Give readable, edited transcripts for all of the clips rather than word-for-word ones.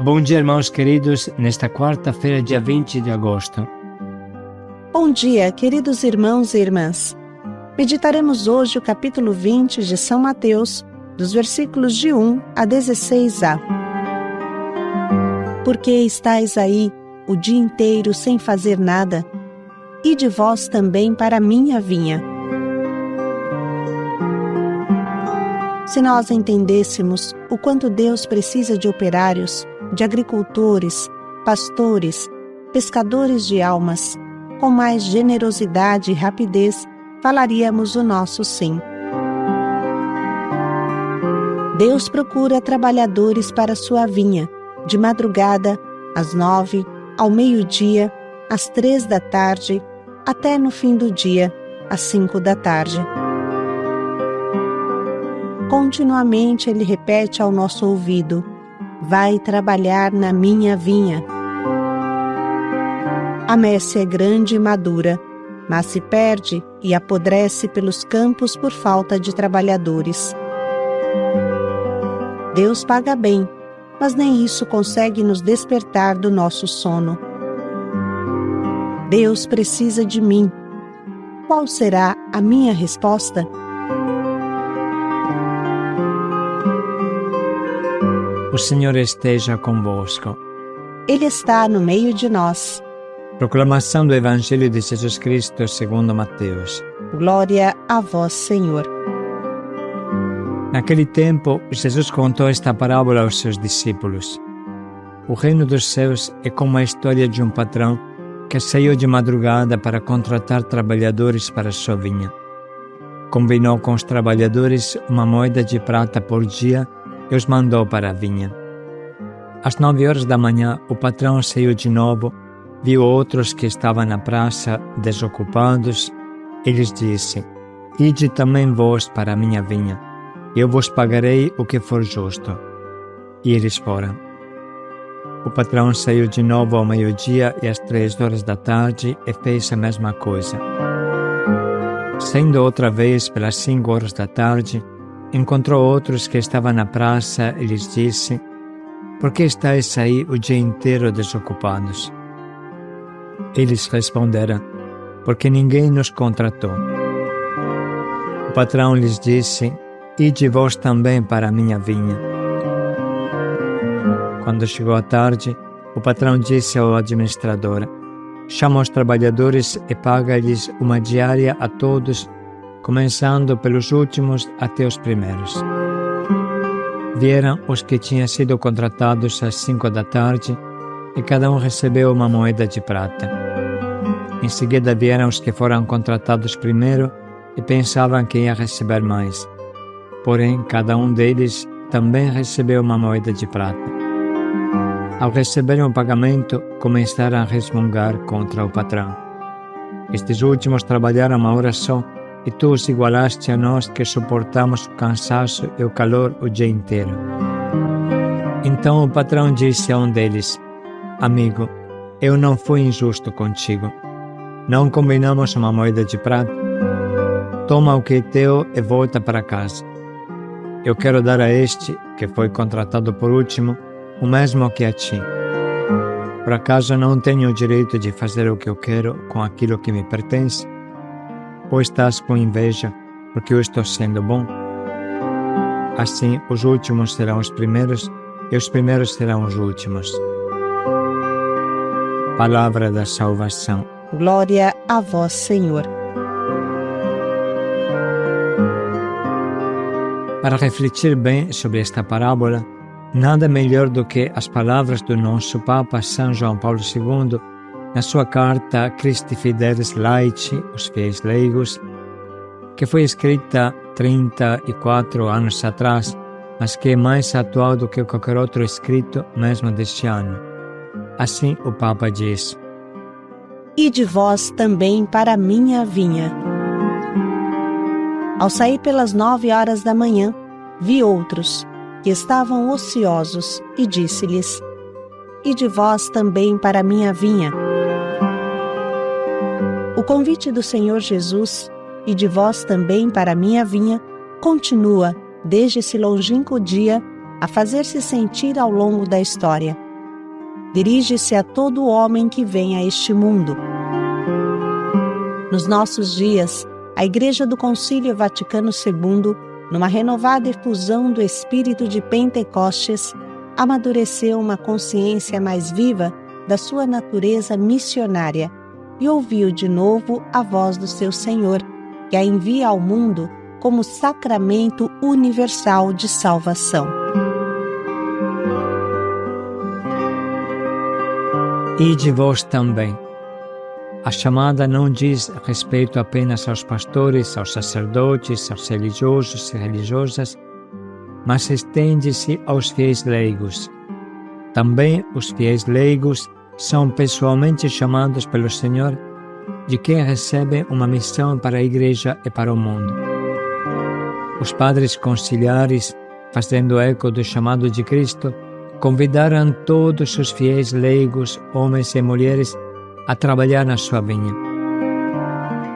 Bom dia, irmãos queridos, nesta quarta-feira, dia 20 de agosto. Bom dia, queridos irmãos e irmãs. Meditaremos hoje o capítulo 20 de São Mateus, dos versículos de 1 a 16a. Porque estáis aí o dia inteiro sem fazer nada, ide vós também para a minha vinha. Se nós entendêssemos o quanto Deus precisa de operários, de agricultores, pastores, pescadores de almas, com mais generosidade e rapidez, falaríamos o nosso sim. Deus procura trabalhadores para sua vinha, de madrugada, às 9, ao meio-dia, às 3 da tarde, até no fim do dia, às 5 da tarde. Continuamente Ele repete ao nosso ouvido: vai trabalhar na minha vinha. A messe é grande e madura, mas se perde e apodrece pelos campos por falta de trabalhadores. Deus paga bem, mas nem isso consegue nos despertar do nosso sono. Deus precisa de mim. Qual será a minha resposta? O Senhor esteja convosco. Ele está no meio de nós. Proclamação do Evangelho de Jesus Cristo segundo Mateus. Glória a vós, Senhor. Naquele tempo, Jesus contou esta parábola aos seus discípulos. O reino dos céus é como a história de um patrão que saiu de madrugada para contratar trabalhadores para a sua vinha. Combinou com os trabalhadores uma moeda de prata por dia e os mandou para a vinha. Às 9 horas da manhã, o patrão saiu de novo, viu outros que estavam na praça, desocupados, e lhes disse: ide também vós para a minha vinha, e eu vos pagarei o que for justo. E eles foram. O patrão saiu de novo ao meio-dia e às 3 horas da tarde e fez a mesma coisa. Saindo outra vez pelas 5 horas da tarde, encontrou outros que estavam na praça e lhes disse: por que estáis aí o dia inteiro desocupados? Eles responderam: porque ninguém nos contratou. O patrão lhes disse: ide vós também para a minha vinha. Quando chegou a tarde, o patrão disse ao administrador: chama os trabalhadores e paga-lhes uma diária a todos, começando pelos últimos até os primeiros. Vieram os que tinham sido contratados às 5 da tarde e cada um recebeu uma moeda de prata. Em seguida vieram os que foram contratados primeiro e pensavam que ia receber mais. Porém, cada um deles também recebeu uma moeda de prata. Ao receberem o pagamento, começaram a resmungar contra o patrão. Estes últimos trabalharam uma hora só, e tu os igualaste a nós que suportamos o cansaço e o calor o dia inteiro. Então o patrão disse a um deles: amigo, eu não fui injusto contigo. Não combinamos uma moeda de prata? Toma o que é teu e volta para casa. Eu quero dar a este, que foi contratado por último, o mesmo que a ti. Por acaso não tenho o direito de fazer o que eu quero com aquilo que me pertence? Ou estás com inveja porque eu estou sendo bom? Assim, os últimos serão os primeiros e os primeiros serão os últimos. Palavra da salvação. Glória a vós, Senhor. Para refletir bem sobre esta parábola, nada melhor do que as palavras do nosso Papa São João Paulo II na sua carta Christi Fidelis Laici, os fiéis leigos, que foi escrita 34 anos atrás, mas que é mais atual do que qualquer outro escrito mesmo deste ano. Assim o Papa diz: ide vós também para a minha vinha. Ao sair pelas 9 horas da manhã, vi outros que estavam ociosos e disse-lhes: ide vós também para a minha vinha. O convite do Senhor Jesus, ide vós também para a minha vinha, continua, desde esse longínquo dia, a fazer-se sentir ao longo da história, dirige-se a todo homem que vem a este mundo. Nos nossos dias, a Igreja do Concílio Vaticano II, numa renovada efusão do espírito de Pentecostes, amadureceu uma consciência mais viva da sua natureza missionária e ouviu de novo a voz do seu Senhor, que a envia ao mundo como sacramento universal de salvação. Ide vós também. A chamada não diz respeito apenas aos pastores, aos sacerdotes, aos religiosos e religiosas, mas estende-se aos fiéis leigos. Também os fiéis leigos são pessoalmente chamados pelo Senhor, de quem recebem uma missão para a Igreja e para o mundo. Os padres conciliares, fazendo eco do chamado de Cristo, convidaram todos os fiéis leigos, homens e mulheres, a trabalhar na sua vinha.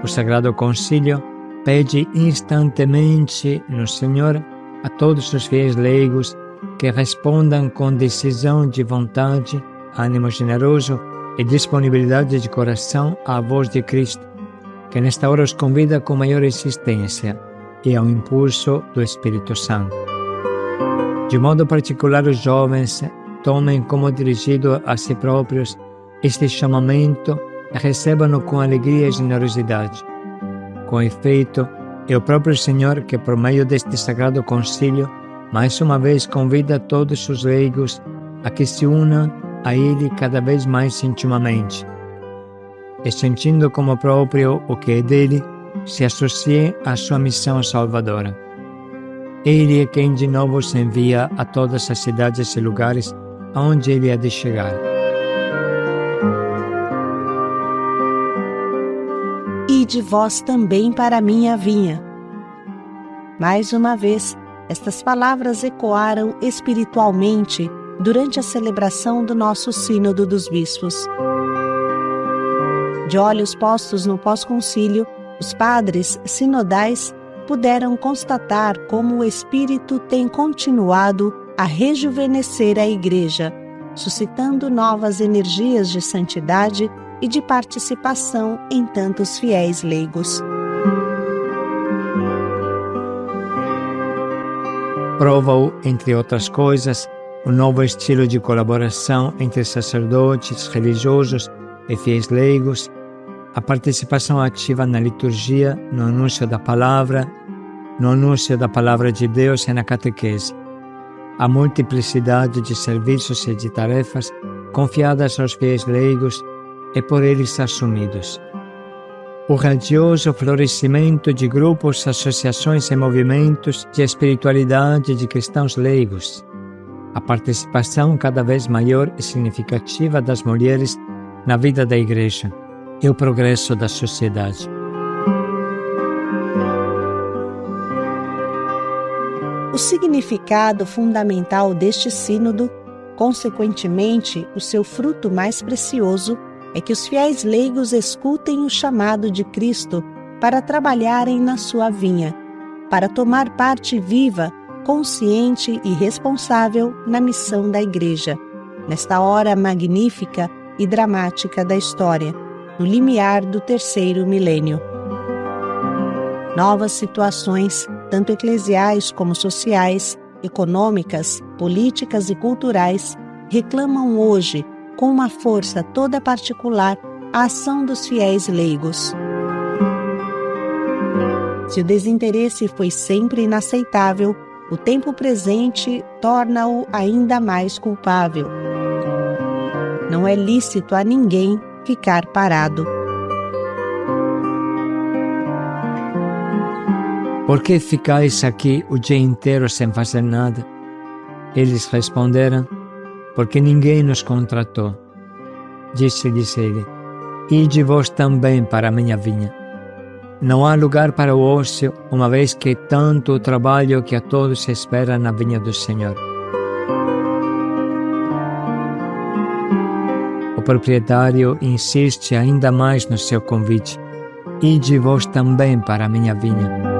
O Sagrado Concílio pede instantemente no Senhor a todos os fiéis leigos que respondam com decisão de vontade, ânimo generoso e disponibilidade de coração à voz de Cristo, que nesta hora os convida com maior insistência e ao impulso do Espírito Santo. De modo particular, os jovens tomem como dirigido a si próprios este chamamento e recebam-no com alegria e generosidade. Com efeito, é o próprio Senhor que, por meio deste Sagrado Concílio, mais uma vez convida todos os leigos a que se unam a Ele cada vez mais intimamente e, sentindo como próprio o que é dele, se associem à sua missão salvadora. Ele é quem de novo se envia a todas as cidades e lugares aonde Ele há de chegar. Ide vós também para a minha vinha. Mais uma vez, estas palavras ecoaram espiritualmente durante a celebração do nosso Sínodo dos Bispos. De olhos postos no pós-concílio, os padres sinodais puderam constatar como o Espírito tem continuado a rejuvenescer a Igreja, suscitando novas energias de santidade e de participação em tantos fiéis leigos. Prova-o, entre outras coisas, o novo estilo de colaboração entre sacerdotes, religiosos e fiéis leigos, a participação ativa na liturgia, no anúncio da palavra de Deus e na catequese, a multiplicidade de serviços e de tarefas confiadas aos fiéis leigos e por eles assumidos. O radioso florescimento de grupos, associações e movimentos de espiritualidade de cristãos leigos. A participação cada vez maior e significativa das mulheres na vida da Igreja e o progresso da sociedade. O significado fundamental deste sínodo, consequentemente, o seu fruto mais precioso, é que os fiéis leigos escutem o chamado de Cristo para trabalharem na sua vinha, para tomar parte viva, consciente e responsável na missão da Igreja, nesta hora magnífica e dramática da história, no limiar do terceiro milênio. Novas situações, tanto eclesiais como sociais, econômicas, políticas e culturais, reclamam hoje, com uma força toda particular, a ação dos fiéis leigos. Se o desinteresse foi sempre inaceitável, o tempo presente torna-o ainda mais culpável. Não é lícito a ninguém ficar parado. Por que ficais aqui o dia inteiro sem fazer nada? Eles responderam: porque ninguém nos contratou. Disse-lhes ele: ide vós também para a minha vinha. Não há lugar para o ócio, uma vez que tanto o trabalho que a todos se espera na vinha do Senhor. O proprietário insiste ainda mais no seu convite: ide vós também para a minha vinha.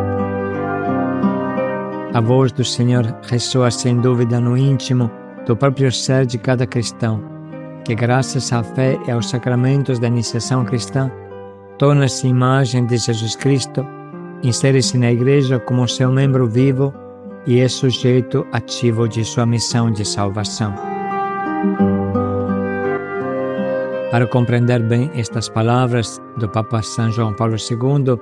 A voz do Senhor ressoa sem dúvida no íntimo do próprio ser de cada cristão, que graças à fé e aos sacramentos da iniciação cristã, torna-se imagem de Jesus Cristo, insere-se na Igreja como seu membro vivo e é sujeito ativo de sua missão de salvação. Para compreender bem estas palavras do Papa São João Paulo II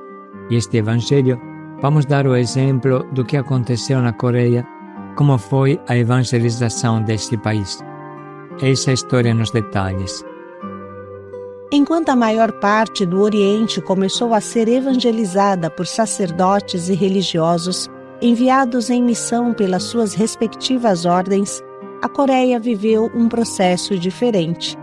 e este Evangelho, vamos dar o exemplo do que aconteceu na Coreia, como foi a evangelização deste país. Eis a história nos detalhes. Enquanto a maior parte do Oriente começou a ser evangelizada por sacerdotes e religiosos enviados em missão pelas suas respectivas ordens, a Coreia viveu um processo diferente.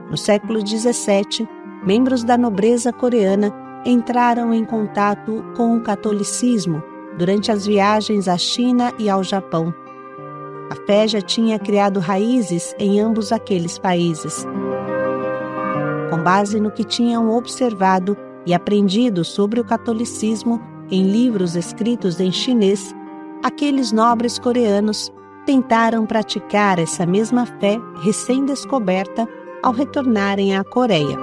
No século XVII, membros da nobreza coreana entraram em contato com o catolicismo durante as viagens à China e ao Japão. A fé já tinha criado raízes em ambos aqueles países. Com base no que tinham observado e aprendido sobre o catolicismo em livros escritos em chinês, aqueles nobres coreanos tentaram praticar essa mesma fé recém-descoberta ao retornarem à Coreia.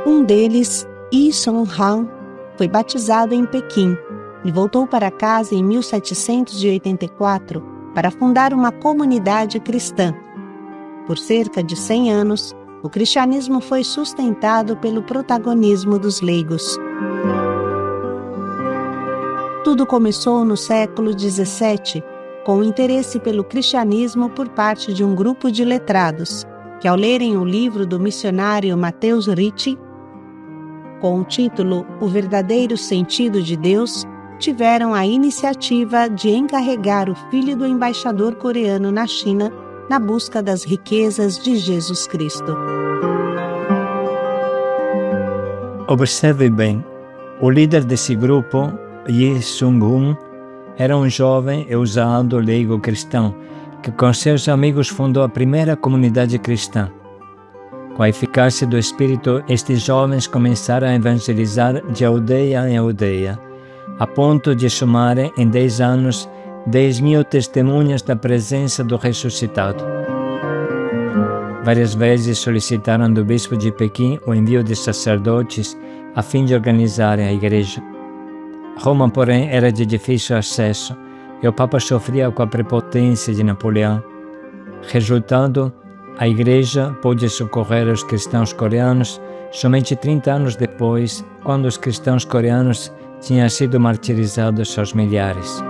Um deles, Yi Sung-han, foi batizado em Pequim e voltou para casa em 1784 para fundar uma comunidade cristã. Por cerca de 100 anos, o cristianismo foi sustentado pelo protagonismo dos leigos. Tudo começou no século XVII, com o interesse pelo cristianismo por parte de um grupo de letrados, que ao lerem o livro do missionário Mateus Ricci, com o título O Verdadeiro Sentido de Deus, tiveram a iniciativa de encarregar o filho do embaixador coreano na China na busca das riquezas de Jesus Cristo. Observe bem, o líder desse grupo, Yi Sung-hun, era um jovem e ousado leigo cristão que com seus amigos fundou a primeira comunidade cristã. Com a eficácia do Espírito, estes jovens começaram a evangelizar de aldeia em aldeia, a ponto de somarem em 10 anos 10.000 testemunhas da presença do ressuscitado. Várias vezes solicitaram do bispo de Pequim o envio de sacerdotes a fim de organizarem a igreja. Roma, porém, era de difícil acesso e o Papa sofria com a prepotência de Napoleão. Resultado, a igreja pôde socorrer os cristãos coreanos somente 30 anos depois, quando os cristãos coreanos tinham sido martirizados aos milhares.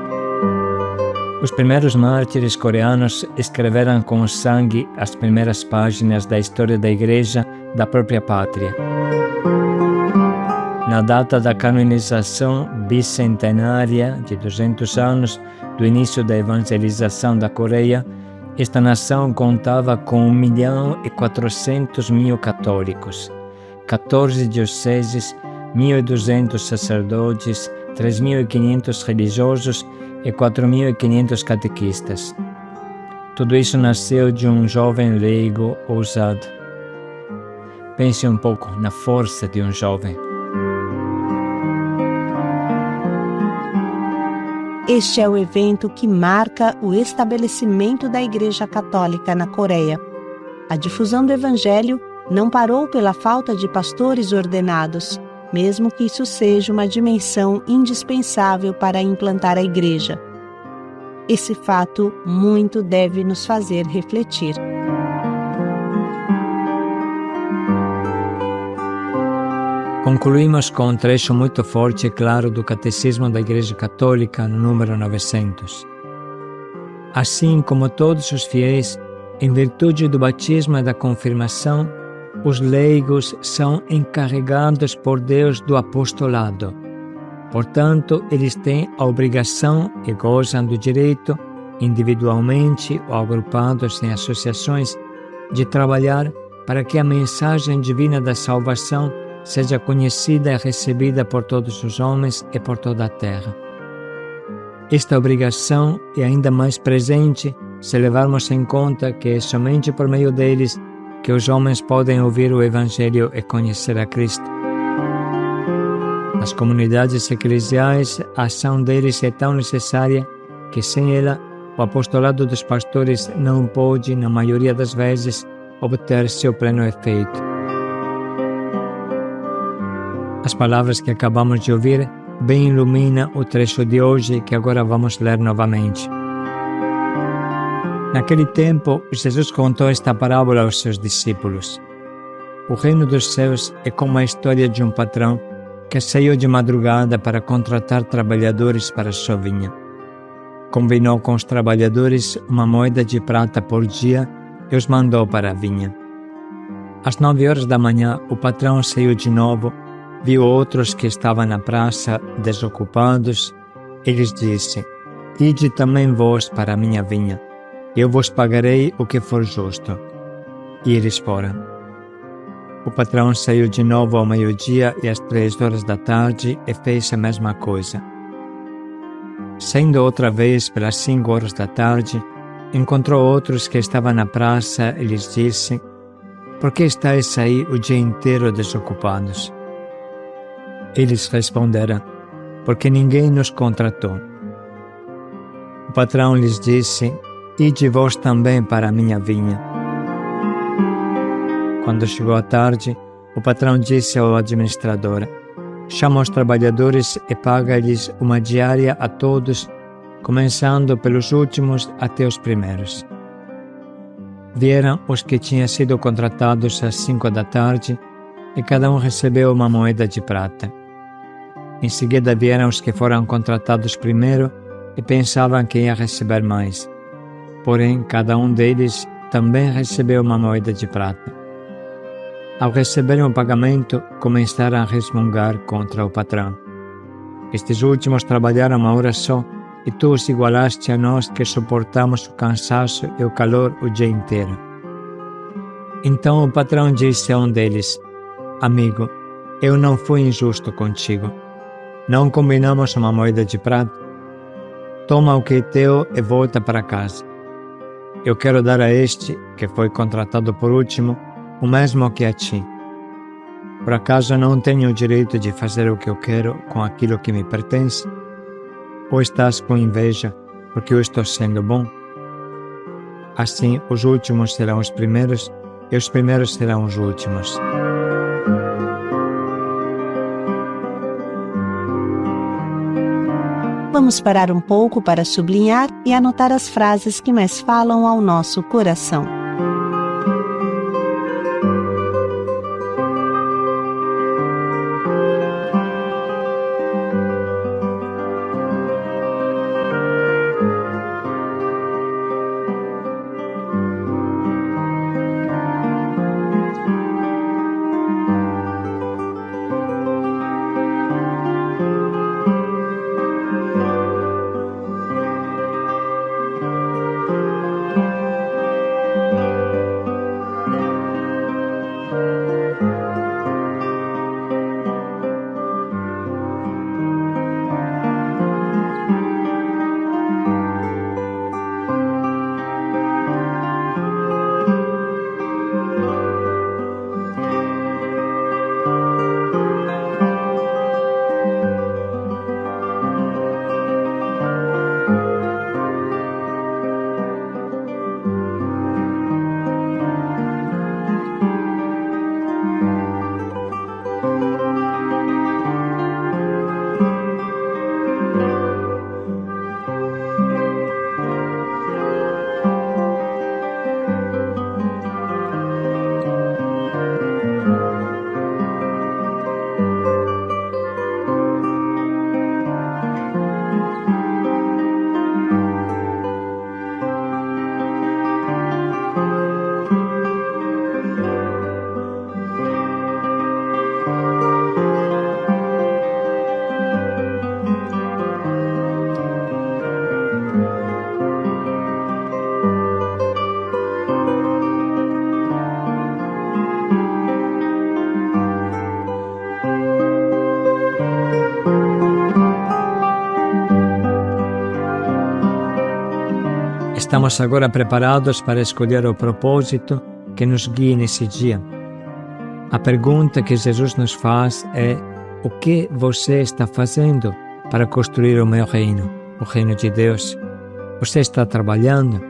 Os primeiros mártires coreanos escreveram com sangue as primeiras páginas da história da Igreja da própria pátria. Na data da canonização bicentenária de 200 anos do início da evangelização da Coreia, esta nação contava com 1.400.000 católicos, 14 dioceses, 1.200 sacerdotes, 3.500 religiosos e 4.500 catequistas. Tudo isso nasceu de um jovem leigo ousado. Pense um pouco na força de um jovem. Este é o evento que marca o estabelecimento da Igreja Católica na Coreia. A difusão do Evangelho não parou pela falta de pastores ordenados, mesmo que isso seja uma dimensão indispensável para implantar a Igreja. Esse fato muito deve nos fazer refletir. Concluímos com um trecho muito forte e claro do Catecismo da Igreja Católica, no número 900. Assim como todos os fiéis, em virtude do batismo e da confirmação, os leigos são encarregados por Deus do apostolado. Portanto, eles têm a obrigação e gozam do direito, individualmente ou agrupados em associações, de trabalhar para que a mensagem divina da salvação seja conhecida e recebida por todos os homens e por toda a terra. Esta obrigação é ainda mais presente se levarmos em conta que é somente por meio deles que os homens podem ouvir o Evangelho e conhecer a Cristo. Nas comunidades eclesiais, a ação deles é tão necessária que sem ela o apostolado dos pastores não pode, na maioria das vezes, obter seu pleno efeito. As palavras que acabamos de ouvir bem iluminam o trecho de hoje que agora vamos ler novamente. Naquele tempo, Jesus contou esta parábola aos seus discípulos. O reino dos céus é como a história de um patrão que saiu de madrugada para contratar trabalhadores para a sua vinha. Combinou com os trabalhadores uma moeda de prata por dia e os mandou para a vinha. Às 9 horas da manhã, o patrão saiu de novo, viu outros que estavam na praça, desocupados, e lhes disse: Ide também vós para a minha vinha, eu vos pagarei o que for justo. E eles foram. O patrão saiu de novo ao meio-dia e às 3 horas da tarde e fez a mesma coisa. Saindo outra vez pelas 5 horas da tarde, encontrou outros que estavam na praça e lhes disse: Por que estáis aí o dia inteiro desocupados? Eles responderam: Porque ninguém nos contratou. O patrão lhes disse: Ide vós também para a minha vinha. Quando chegou a tarde, o patrão disse ao administrador: Chama os trabalhadores e paga-lhes uma diária a todos, começando pelos últimos até os primeiros. Vieram os que tinham sido contratados às 5 da tarde e cada um recebeu uma moeda de prata. Em seguida vieram os que foram contratados primeiro e pensavam que ia receber mais. Porém, cada um deles também recebeu uma moeda de prata. Ao receberem o pagamento, começaram a resmungar contra o patrão. Estes últimos trabalharam uma hora só, e tu os igualaste a nós que suportamos o cansaço e o calor o dia inteiro. Então o patrão disse a um deles: Amigo, eu não fui injusto contigo. Não combinamos uma moeda de prata? Toma o que é teu e volta para casa. Eu quero dar a este, que foi contratado por último, o mesmo que a ti. Por acaso não tenho o direito de fazer o que eu quero com aquilo que me pertence? Ou estás com inveja porque eu estou sendo bom? Assim, os últimos serão os primeiros e os primeiros serão os últimos. Vamos parar um pouco para sublinhar e anotar as frases que mais falam ao nosso coração. Estamos agora preparados para escolher o propósito que nos guie nesse dia. A pergunta que Jesus nos faz é: o que você está fazendo para construir o meu reino, o reino de Deus? Você está trabalhando?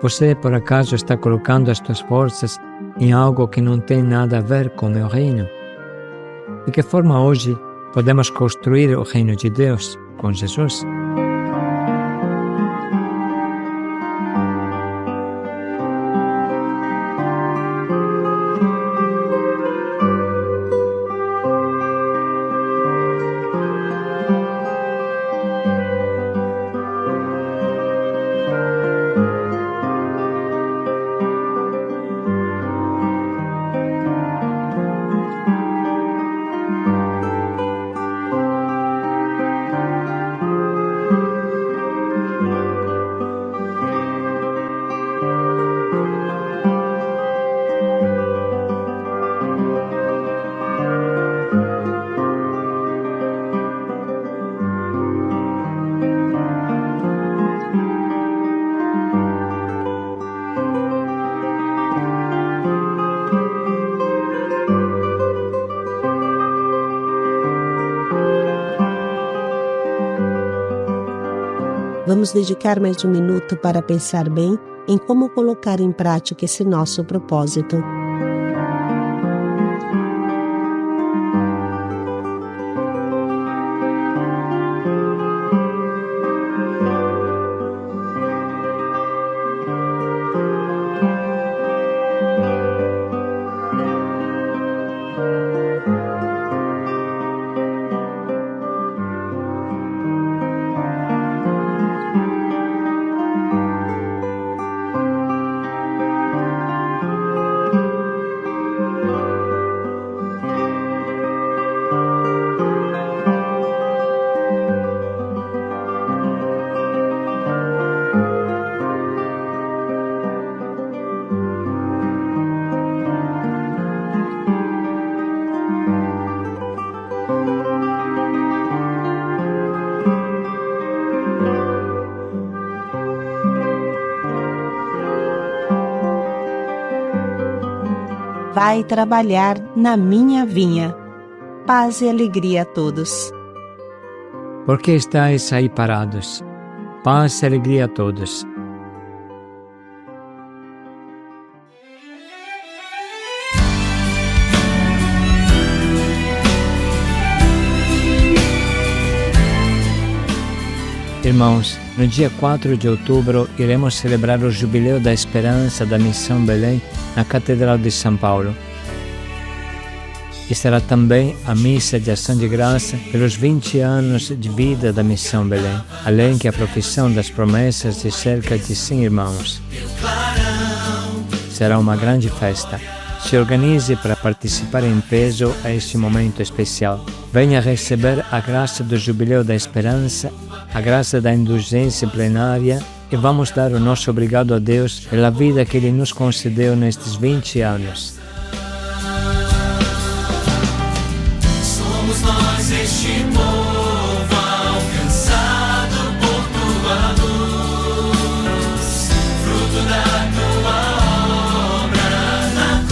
Você, por acaso, está colocando as suas forças em algo que não tem nada a ver com o meu reino? De que forma hoje podemos construir o reino de Deus com Jesus? Vamos dedicar mais um minuto para pensar bem em como colocar em prática esse nosso propósito. Vai trabalhar na minha vinha. Paz e alegria a todos. Por que estáis aí parados? Paz e alegria a todos. Irmãos, no dia 4 de outubro iremos celebrar o Jubileu da Esperança da Missão Belém na Catedral de São Paulo. E será também a missa de ação de graça pelos 20 anos de vida da Missão Belém, além que a profissão das promessas de cerca de 100 irmãos. Será uma grande festa. Se organize para participar em peso a este momento especial. Venha receber a graça do Jubileu da Esperança, a graça da indulgência plenária e vamos dar o nosso obrigado a Deus pela vida que Ele nos concedeu nestes 20 anos. Somos nós este povo alcançado por tua luz, fruto da tua obra na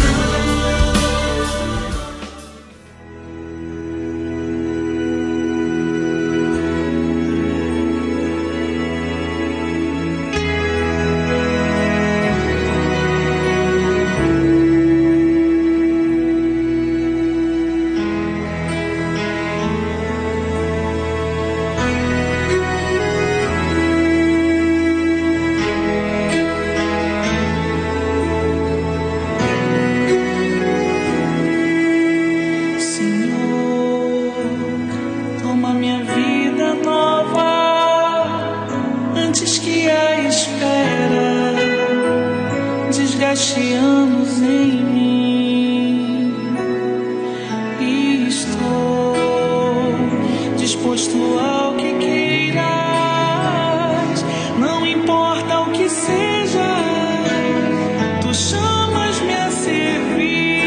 desgaste anos em mim e estou disposto ao que queiras, não importa o que seja, tu chamas-me a servir,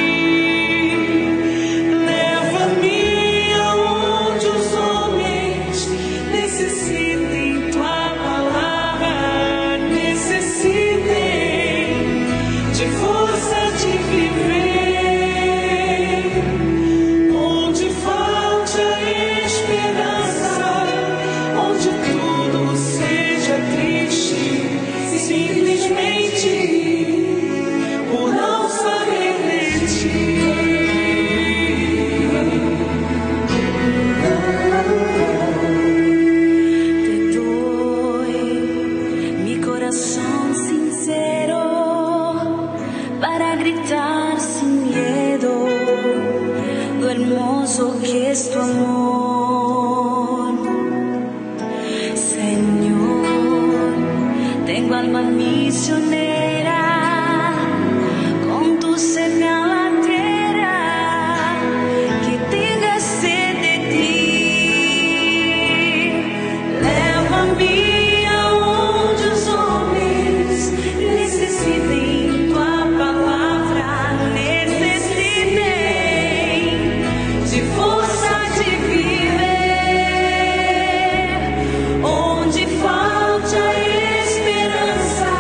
leva-me aonde os homens necessitem tua palavra, necessitem de força de viver. simplesmente por não saber de ti. Te doy mi corazón sincero para gritar sin miedo lo hermoso que es tu amor. Señor, tengo alma misionera, con tu sed me alatera, que tenga sed de ti. Leva-me aonde os homens necessitem tua palavra, necessitem de força de viver, onde falte a esperança,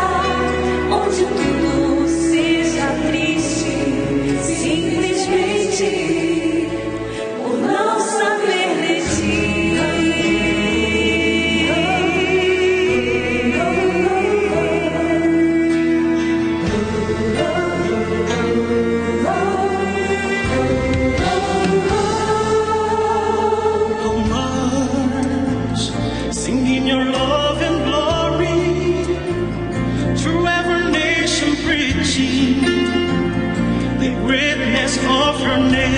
onde tudo seja triste, simplesmente por não saber de ti. How much singing your love and glory through every nation, preaching the greatness of your name.